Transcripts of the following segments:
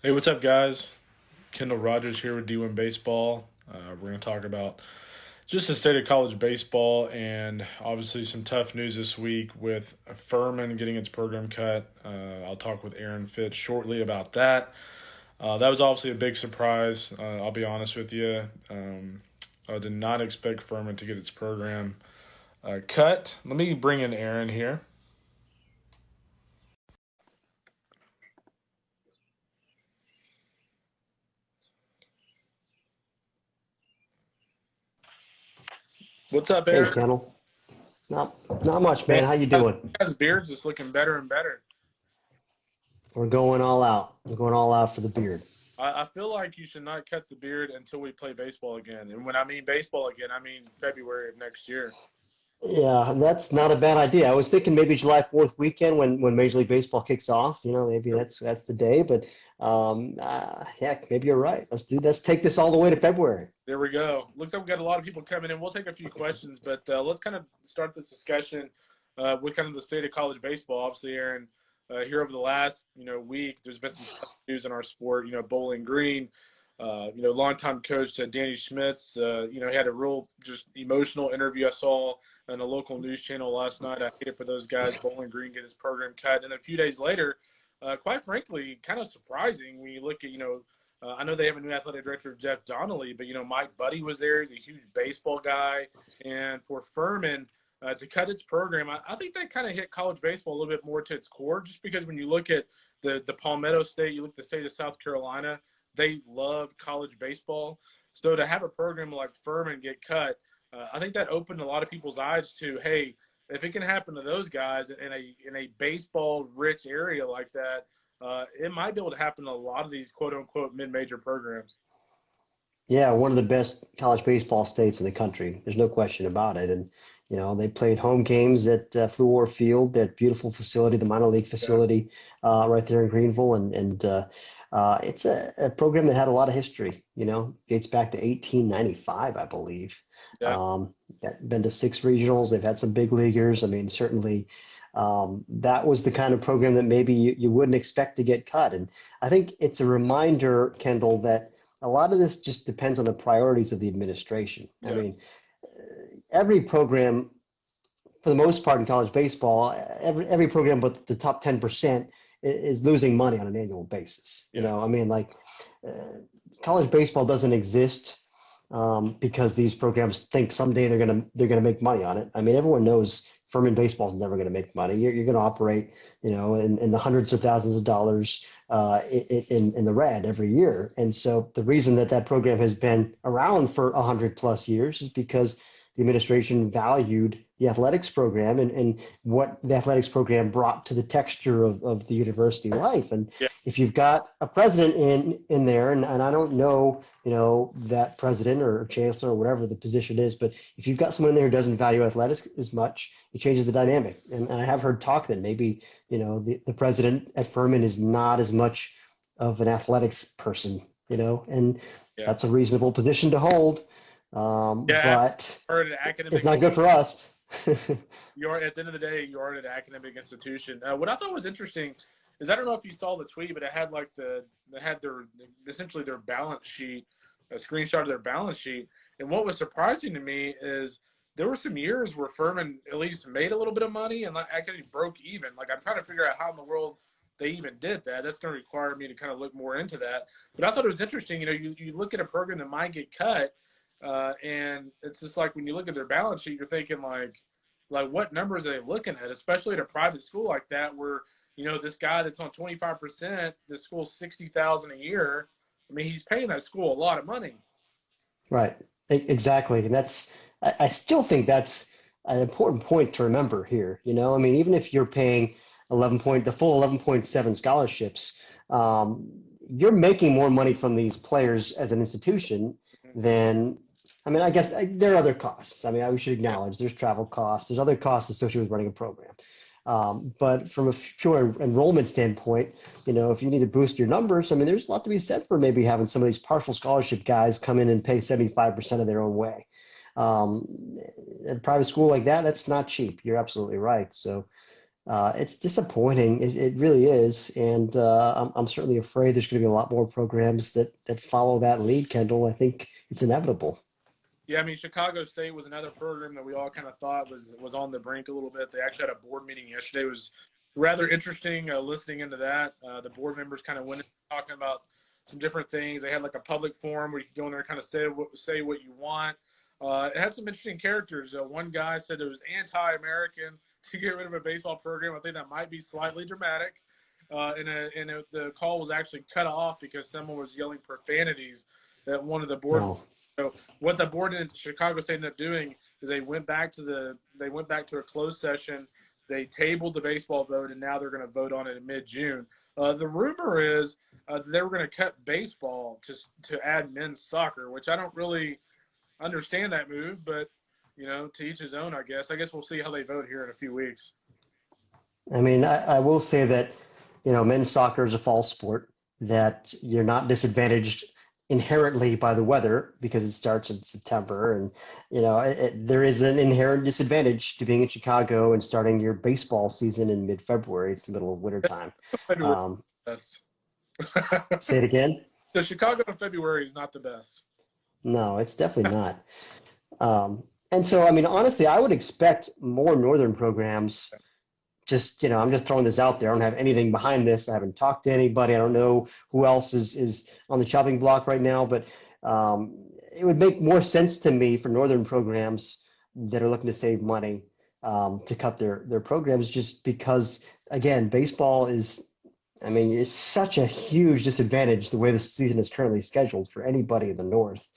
Hey, what's up, guys? Kendall Rogers here with D1 Baseball. We're going to talk about just the state of college baseball and obviously some tough news this week with Furman getting its program cut. I'll talk with Aaron Fitz shortly about that. That was obviously a big surprise. I'll be honest with you. I did not expect Furman to get its program cut. Let me bring in Aaron here. What's up, Hey, Aaron? Kendall. Not much, Man, man. How you you doing? guys' beard's just looking better and better. We're going all out. We're going all out for the beard. I feel like you should not cut the beard until we play baseball again. And when I mean baseball again, I mean February of next year. Yeah, that's not a bad idea. I was thinking maybe July 4th weekend when Major League Baseball kicks off. Maybe that's the day. But heck, maybe you're right. Let's take this all the way to February. There we go. Looks like we've got a lot of people coming in. We'll take a few questions, but let's kind of start this discussion with kind of the state of college baseball. Obviously, Aaron, here over the last week, there's been some tough news in our sport. Bowling Green, longtime coach Danny Schmitz. He had a real just emotional interview I saw on a local news channel last night. I hate it for those guys. Bowling Green get his program cut, and a few days later, quite frankly, kind of surprising when you look at I know they have a new athletic director, Jeff Donnelly, but Mike Buddy was there. He's a huge baseball guy, and for Furman to cut its program, I think that kind of hit college baseball a little bit more to its core. Just because when you look at the Palmetto State, you look at the state of South Carolina, they love college baseball. So to have a program like Furman get cut, I think that opened a lot of people's eyes to, hey, if it can happen to those guys in a baseball rich area like that, it might be able to happen to a lot of these quote unquote mid major programs. Yeah, one of the best college baseball states in the country. There's no question about it. And they played home games at Fluor Field, that beautiful facility, the minor league Yeah. facility right there in Greenville, and it's a program that had a lot of history. Dates back to 1895, I believe. Yeah. Um, been to six regionals. They've had some big leaguers. I mean, certainly that was the kind of program that maybe you wouldn't expect to get cut. And I think it's a reminder, Kendall, that a lot of this just depends on the priorities of the administration. I Yeah. mean, every program, for the most part in college baseball, every program but the top 10% is losing money on an annual basis. Yeah. I mean, like uh, college baseball doesn't exist because these programs think someday they're gonna make money on it. I mean, everyone knows Furman baseball is never going to make money. You're going to operate, in the hundreds of thousands of dollars in the red every year. And so the reason that program has been around for 100+ years is because the administration valued the athletics program and what the athletics program brought to the texture of the university life. And Yeah. if you've got a president in there, and I don't know, that president or chancellor or whatever the position is, but if you've got someone in there who doesn't value athletics as much, it changes the dynamic. And I have heard talk that maybe, the president at Furman is not as much of an athletics person, and Yeah. that's a reasonable position to hold. Yeah. But Or an it's academic, not good for us. you are at the end of the day, you are at an academic institution. What I thought was interesting is I don't know if you saw the tweet, but it had they had their essentially their balance sheet, a screenshot of their balance sheet. And what was surprising to me is there were some years where Furman at least made a little bit of money and like actually broke even. Like I'm trying to figure out how in the world they even did that. That's going to require me to kind of look more into that. But I thought it was interesting. You look at a program that might get cut, and it's just like when you look at their balance sheet, you're thinking like what numbers are they looking at, especially at a private school like that where this guy that's on 25%, the school's 60,000 a year. I mean, he's paying that school a lot of money. Right. Exactly. And I still think that's an important point to remember here. I mean, even if you're paying the full 11.7 scholarships, you're making more money from these players as an institution than, I mean, I guess there are other costs. I mean, we should Yeah. acknowledge there's travel costs, there's other costs associated with running a program. But from a pure enrollment standpoint, if you need to boost your numbers, I mean, there's a lot to be said for maybe having some of these partial scholarship guys come in and pay 75% of their own way. At a private school like that, that's not cheap. You're absolutely right. So It's disappointing. It really is. And I'm certainly afraid there's going to be a lot more programs that follow that lead, Kendall. I think it's inevitable. Yeah, I mean, Chicago State was another program that we all kind of thought was on the brink a little bit. They actually had a board meeting yesterday. It was rather interesting listening into that. The board members kind of went in talking about some different things. They had like a public forum where you could go in there and kind of say what you want. It had some interesting characters. One guy said it was anti-American to get rid of a baseball program. I think that might be slightly dramatic. The call was actually cut off because someone was yelling profanities at one of the board. No. So what the board in Chicago State ended up doing is they went back to a closed session. They tabled the baseball vote, and now they're going to vote on it in mid-June. The rumor is they were going to cut baseball to add men's soccer, which I don't really understand that move, but to each his own, I guess. I guess we'll see how they vote here in a few weeks. I mean, I will say that, men's soccer is a fall sport, that you're not disadvantaged inherently by the weather because it starts in September. And, there is an inherent disadvantage to being in Chicago and starting your baseball season in mid-February. It's the middle of wintertime. Say it again? The Chicago in February is not the best. No, it's definitely not. And so, I mean, honestly, I would expect more northern programs. Just, I'm just throwing this out there. I don't have anything behind this. I haven't talked to anybody. I don't know who else is on the chopping block right now, but it would make more sense to me for northern programs that are looking to save money to cut their programs, just because, again, baseball is, it's such a huge disadvantage the way the season is currently scheduled for anybody in the North.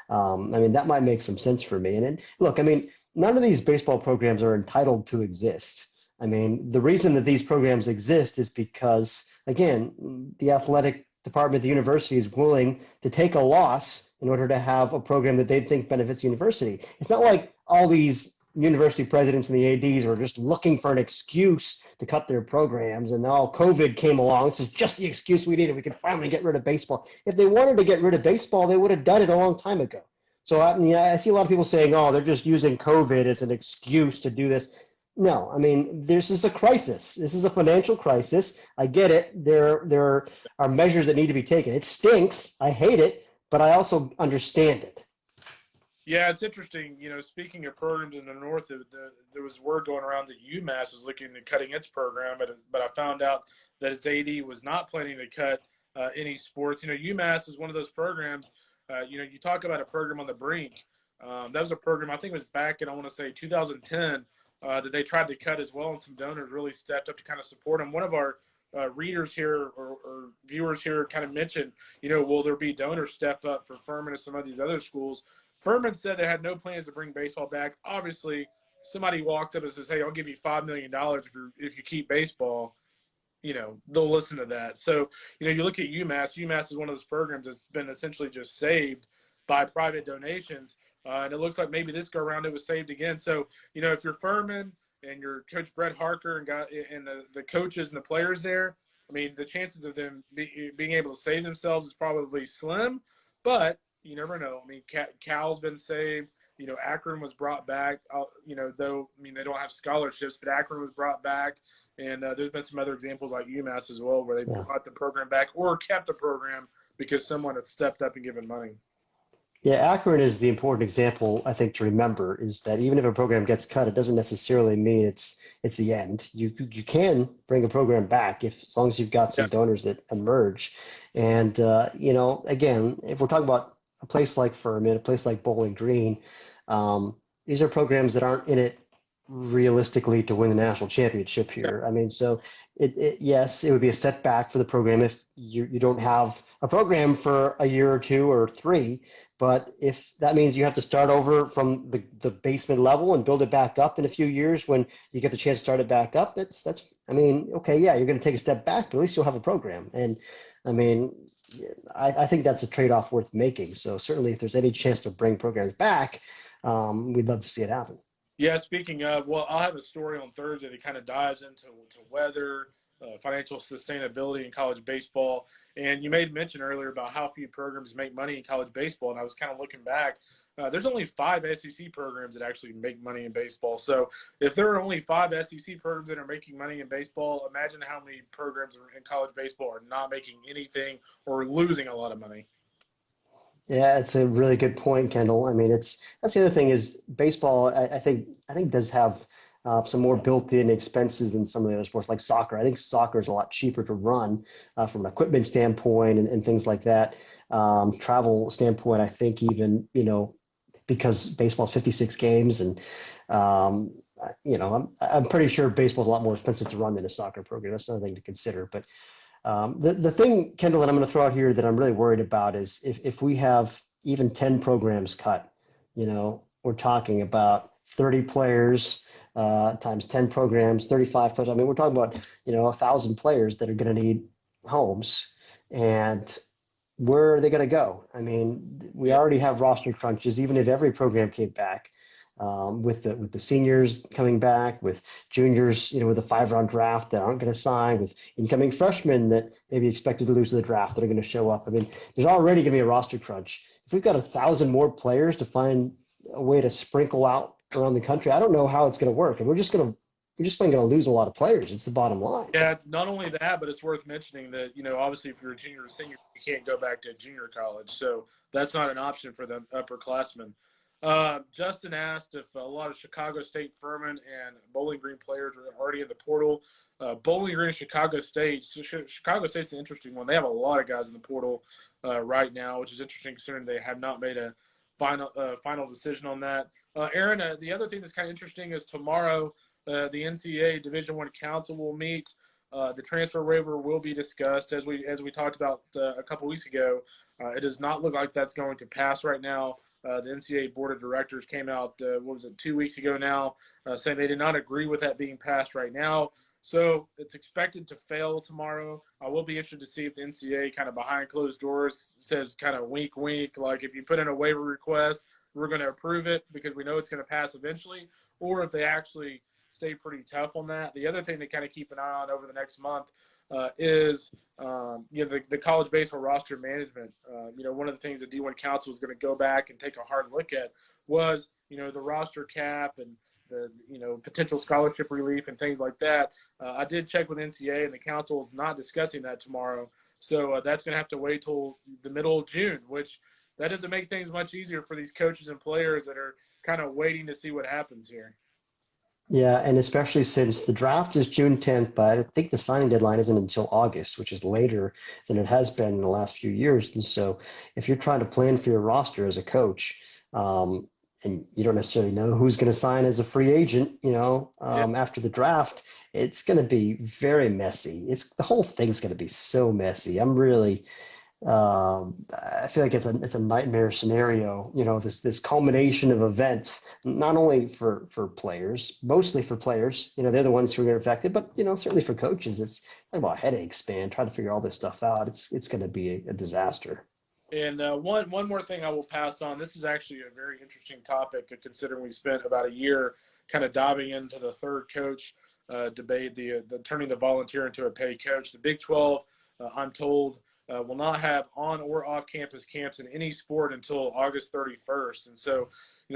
That might make some sense for me. And look, none of these baseball programs are entitled to exist. The reason that these programs exist is because, again, the athletic department of the university is willing to take a loss in order to have a program that they think benefits the university. It's not like all these university presidents and the ADs are just looking for an excuse to cut their programs, and now COVID came along. This is just the excuse we needed. We could finally get rid of baseball. If they wanted to get rid of baseball, they would have done it a long time ago. So I see a lot of people saying, oh, they're just using COVID as an excuse to do this. No, this is a crisis. This is a financial crisis. I get it. There are measures that need to be taken. It stinks. I hate it, but I also understand it. Yeah, it's interesting. Speaking of programs in the North, there was word going around that UMass was looking at cutting its program, but I found out that its AD was not planning to cut any sports. UMass is one of those programs. You talk about a program on the brink. That was a program, I think it was back in, I want to say, 2010. That they tried to cut as well, and some donors really stepped up to kind of support them. One of our readers here or viewers here kind of mentioned, will there be donors step up for Furman and some of these other schools? Furman said they had no plans to bring baseball back. Obviously, somebody walks up and says, hey, I'll give you $5 million if you keep baseball. They'll listen to that. So, you look at UMass. UMass is one of those programs that's been essentially just saved by private donations. And it looks like maybe this go around it was saved again. So, if you're Furman and you're Coach Brett Harker and the coaches and the players there, the chances of them being able to save themselves is probably slim, but you never know. Cal's been saved. Akron was brought back, though, they don't have scholarships, but Akron was brought back. And there's been some other examples like UMass as well, where they brought the program back or kept the program because someone has stepped up and given money. Yeah, Akron is the important example, I think, to remember, is that even if a program gets cut, it doesn't necessarily mean it's the end. You can bring a program back as long as you've got some donors that emerge. And, again, if we're talking about a place like Furman, a place like Bowling Green, these are programs that aren't in it realistically to win the national championship here. So yes, it would be a setback for the program if you don't have a program for a year or two or three. But if that means you have to start over from the basement level and build it back up in a few years when you get the chance to start it back up, that's okay, yeah, you're going to take a step back, but at least you'll have a program. And I think that's a trade-off worth making. So certainly if there's any chance to bring programs back, we'd love to see it happen. Yeah, speaking of, well, I'll have a story on Thursday that kind of dives into weather, financial sustainability in college baseball. And you made mention earlier about how few programs make money in college baseball. And I was kind of looking back. There's only 5 SEC programs that actually make money in baseball. So if there are only 5 SEC programs that are making money in baseball, imagine how many programs in college baseball are not making anything or losing a lot of money. Yeah, it's a really good point, Kendall. I mean, that's the other thing is baseball. I think does have some more built-in expenses than some of the other sports, like soccer. I think soccer is a lot cheaper to run from an equipment standpoint and things like that. Travel standpoint, I think even because baseball's 56 games and um, I'm pretty sure baseball's a lot more expensive to run than a soccer program. That's another thing to consider. But the thing, Kendall, that I'm going to throw out here that I'm really worried about is if we have even 10 programs cut, we're talking about 30 players times 10 programs, 35 players. I mean, we're talking about, 1,000 players that are going to need homes. And where are they going to go? I mean, we Yeah. already have roster crunches, even if every program came back. With the seniors coming back, with juniors, with a 5-round draft that aren't going to sign, with incoming freshmen that may be expected to lose the draft that are going to show up. I mean, there's already going to be a roster crunch. If we've got 1,000 more players to find a way to sprinkle out around the country, I don't know how it's going to work. And we're just going to lose a lot of players. It's the bottom line. Yeah, it's not only that, but it's worth mentioning that, obviously if you're a junior or senior, you can't go back to junior college. So that's not an option for the upperclassmen. Justin asked if a lot of Chicago State, Furman, and Bowling Green players are already in the portal. Bowling Green and Chicago State. Chicago State's an interesting one. They have a lot of guys in the portal right now, which is interesting considering they have not made a final decision on that. Aaron, the other thing that's kind of interesting is tomorrow the NCAA Division I Council will meet. The transfer waiver will be discussed as we talked about a couple weeks ago. It does not look like that's going to pass right now. The NCAA Board of Directors came out, 2 weeks ago now, saying they did not agree with that being passed right now. So it's expected to fail tomorrow. I will be interested to see if the NCAA kind of behind closed doors says kind of wink, wink, like if you put in a waiver request, we're going to approve it because we know it's going to pass eventually, or if they actually stay pretty tough on that. The other thing to kind of keep an eye on over the next month is the college baseball roster management. One of the things that D1 Council is going to go back and take a hard look at was the roster cap and the potential scholarship relief and things like that. I did check with NCAA, and the council is not discussing that tomorrow. So that's going to have to wait till the middle of June, which that doesn't make things much easier for these coaches and players that are kind of waiting to see what happens here. Yeah, and especially since the draft is June 10th, but I think the signing deadline isn't until August, which is later than it has been in the last few years. And so if you're trying to plan for your roster as a coach, and you don't necessarily know who's going to sign as a free agent, after the draft, it's going to be very messy. The whole thing's going to be so messy. I feel like it's a nightmare scenario, this culmination of events, not only for players, mostly for players, they're the ones who are affected, but, certainly for coaches, it's like about headaches, man, trying to figure all this stuff out. It's going to be a disaster. And one more thing I will pass on. This is actually a very interesting topic, considering we spent about a year kind of diving into the third coach debate, the turning the volunteer into a paid coach. The Big 12, I'm told, will not have on or off campus camps in any sport until August 31st. And so,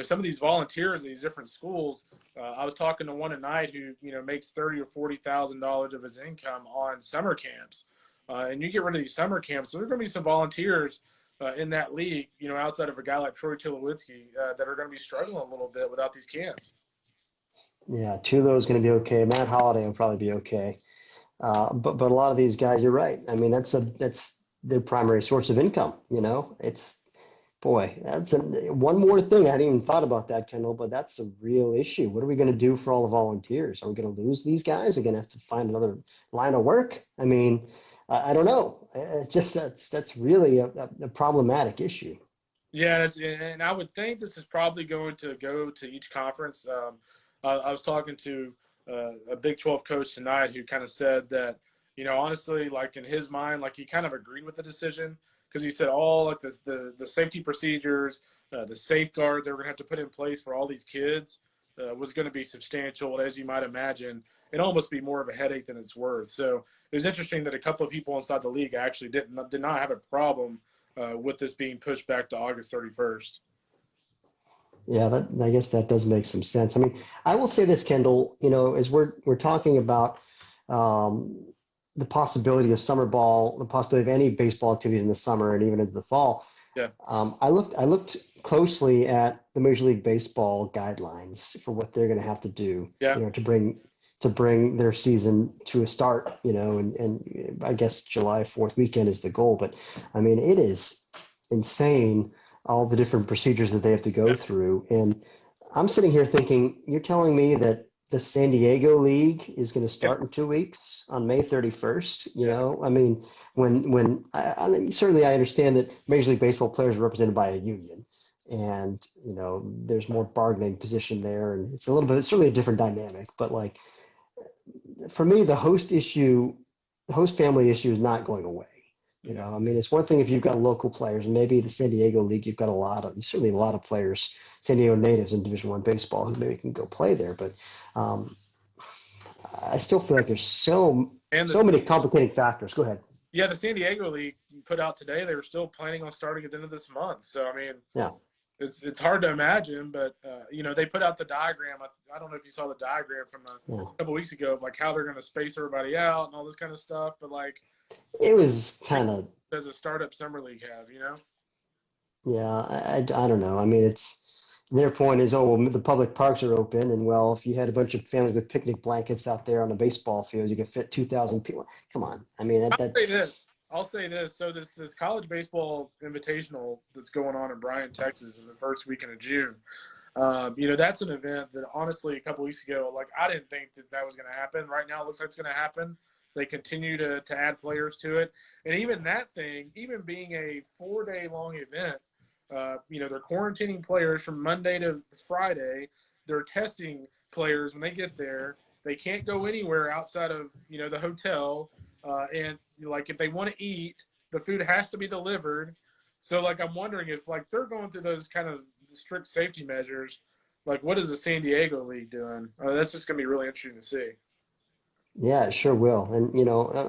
some of these volunteers at these different schools, I was talking to one tonight who, makes $30,000 or $40,000 of his income on summer camps. And you get rid of these summer camps, so there are going to be some volunteers in that league, outside of a guy like Troy Tulowitzki, that are going to be struggling a little bit without these camps. Yeah, Tulo is going to be okay. Matt Holliday will probably be okay. But a lot of these guys, you're right. I mean, that's their primary source of income. That's one more thing. I hadn't even thought about that, Kendall, but that's a real issue. What are we going to do for all the volunteers? Are we going to lose these guys? Are we going to have to find another line of work? I mean, I don't know. That's really a problematic issue. Yeah, and I would think this is probably going to go to each conference. I was talking to a Big 12 coach tonight who kind of said that, honestly, like in his mind, like he kind of agreed with the decision because he said all like the safety procedures, the safeguards they were going to have to put in place for all these kids was going to be substantial, as you might imagine. it almost be more of a headache than it's worth. So it was interesting that a couple of people inside the league actually did not have a problem with this being pushed back to August 31st. Yeah, I guess that does make some sense. I mean, I will say this, Kendall, as we're talking about um, the possibility of summer ball, the possibility of any baseball activities in the summer and even into the fall. Yeah. I looked closely at the Major League Baseball guidelines for what they're going to have to do, Yeah. to bring their season to a start, and I guess July 4th weekend is the goal. But I mean, it is insane all the different procedures that they have to go through. And I'm sitting here thinking, you're telling me that the San Diego League is going to start in 2 weeks on May 31st. I mean, certainly I understand that Major League Baseball players are represented by a union, and there's more bargaining position there, and it's certainly a different dynamic. But like, for me, the host family issue is not going away. I mean, it's one thing if you've got local players, and maybe the San Diego League, you've got certainly a lot of players, San Diego natives in Division I baseball who maybe can go play there. But I still feel like there's so many complicating factors. Go ahead. Yeah, the San Diego League put out today they were still planning on starting at the end of this month. So I mean, yeah, it's hard to imagine, but they put out the diagram. I don't know if you saw the diagram from a couple weeks ago of like how they're going to space everybody out and all this kind of stuff. But like, it was kind of, does a startup summer league have, Yeah, I don't know. I mean, their point is, oh, well, the public parks are open, and well, if you had a bunch of families with picnic blankets out there on a baseball field, you could fit 2,000 people. Come on. I mean, I'll say this. So this college baseball invitational that's going on in Bryan, Texas in the first weekend of June, that's an event that honestly a couple weeks ago, like I didn't think that was going to happen. Right now it looks like it's going to happen. They continue to add players to it. And even that thing, even being a 4-day long event, they're quarantining players from Monday to Friday. They're testing players when they get there. They can't go anywhere outside of, the hotel. And like if they want to eat, the food has to be delivered. So like I'm wondering if like they're going through those kind of strict safety measures, like what is the San Diego League doing? That's just going to be really interesting to see. Yeah, it sure will. And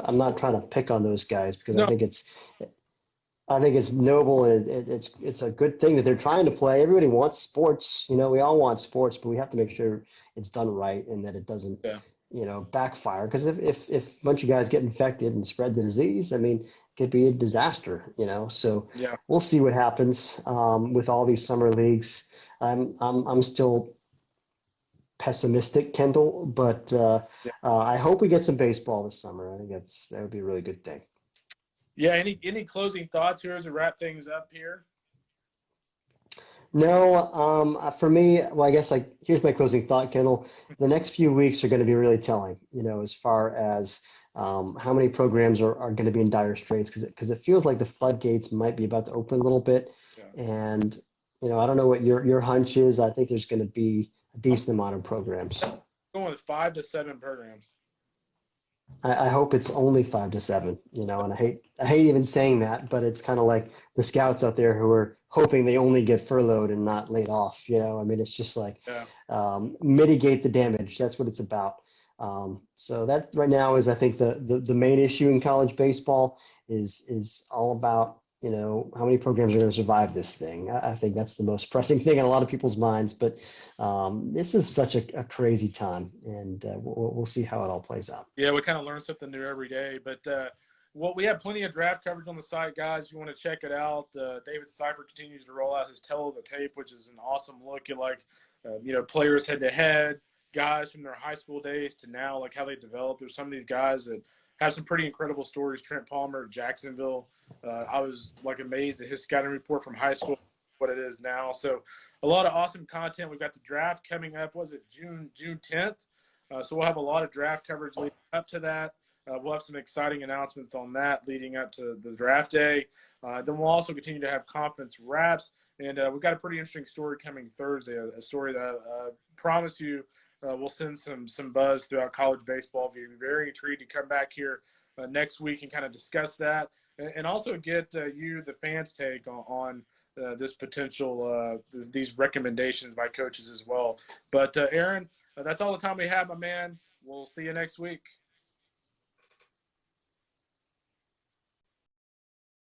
I'm not trying to pick on those guys because No. I think it's noble, and it's a good thing that they're trying to play. Everybody wants sports. We all want sports, but we have to make sure it's done right and that it doesn't, backfire. Because if a bunch of guys get infected and spread the disease, I mean, it could be a disaster. So Yeah. we'll see what happens with all these summer leagues. I'm still pessimistic, Kendall, but I hope we get some baseball this summer. I think that would be a really good thing. Yeah. Any closing thoughts here as we wrap things up here? No, for me, well, I guess here's my closing thought, Kendall. The next few weeks are going to be really telling, as far as how many programs are going to be in dire straits, because it feels like the floodgates might be about to open a little bit. Yeah. And, I don't know what your hunch is. I think there's going to be a decent amount of programs. Going with 5 to 7 programs. I hope it's only 5 to 7, and I hate even saying that, but it's kind of like the scouts out there who are hoping they only get furloughed and not laid off. I mean, it's just like mitigate the damage. That's what it's about. So that right now is, I think, the main issue in college baseball is all about, how many programs are going to survive this thing. I think that's the most pressing thing on a lot of people's minds. But this is such a crazy time, and we'll see how it all plays out. Yeah, we kind of learn something new every day. But we have plenty of draft coverage on the site, guys. If you want to check it out, David Seifert continues to roll out his Tell of the Tape, which is an awesome look at players head to head, guys from their high school days to now, like how they developed. There's some of these guys that have some pretty incredible stories. Trent Palmer, Jacksonville. I was amazed at his scouting report from high school, what it is now. So a lot of awesome content. We've got the draft coming up. Was it June 10th? So we'll have a lot of draft coverage leading up to that. We'll have some exciting announcements on that leading up to the draft day. Then we'll also continue to have conference wraps. And we've got a pretty interesting story coming Thursday, a story that I promise you we'll send some buzz throughout college baseball. If you're very intrigued to come back here next week and kind of discuss that and also get you, the fans' take on this potential, these recommendations by coaches as well. But Aaron, that's all the time we have, my man. we'll see you next week.